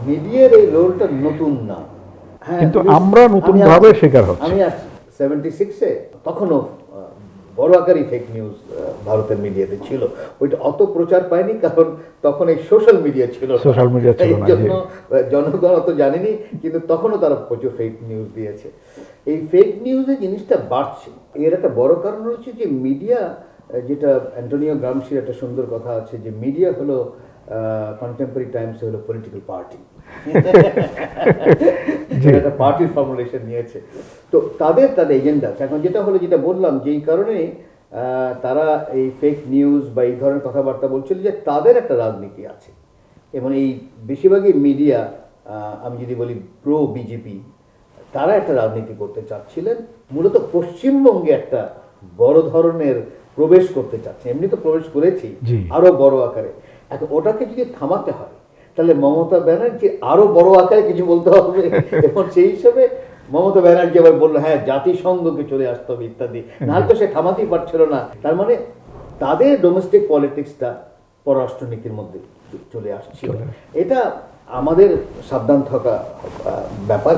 মিডিয়ার এই রোলটা নতুন না, হ্যাঁ, কিন্তু আমরা নতুন ভাবে শিকার হচ্ছি। আমি 76-এ তখনও বড় আকারই ফেক নিউজ ভারতের মিডিয়াতে ছিল। ওইটা অত প্রচার পায়নি, কারণ তখন এই সোশ্যাল মিডিয়া ছিল, সোশ্যাল মিডিয়া ছিল না, এই জন্য জনগণ অত জানেনি, কিন্তু তখনও তারা প্রচুর ফেক নিউজ দিয়েছে। এই ফেক নিউজের জিনিসটা বাড়ছে, এর একটা বড় কারণ হচ্ছে যে মিডিয়া, যেটা অ্যান্টোনিও গ্রামশির একটা সুন্দর কথা আছে যে মিডিয়া হলো কন্টেম্পোরারি টাইমস হলো পলিটিক্যাল পার্টি, একটা পার্টির ফর্মুলেশন নিয়েছে। তো তাদের এজেন্ডা আছে। এখন যেটা হলো, যেটা বললাম, যেই কারণে তারা এই ফেক নিউজ বা এই ধরনের কথাবার্তা বলছিল, যে তাদের একটা রাজনীতি আছে। এবং এই বেশিরভাগই মিডিয়া, আমি যদি বলি প্রো বিজেপি, তারা একটা রাজনীতি করতে চাচ্ছিলেন, মূলত পশ্চিমবঙ্গে একটা বড় ধরনের প্রবেশ করতে চাচ্ছে। এমনি তো প্রবেশ করেছি আরো বড় আকারে, এখন ওটাকে যদি থামাতে হয় তাহলে মমতা ব্যানার্জি আরো বড় আকারে কিছু বলতে হবে। এবং সেই হিসাবে মমতা ব্যানার্জি আবার বললো হ্যাঁ জাতিসংঘকে চলে আসতে হবে ইত্যাদি, নাহলে তো সে থামাতেই পারছিল না। তার মানে তাদের ডোমেস্টিক পলিটিক্সটা পররাষ্ট্রনীতির মধ্যে চলে আসছিল। এটা আমাদের সাবধান থাকা ব্যাপার।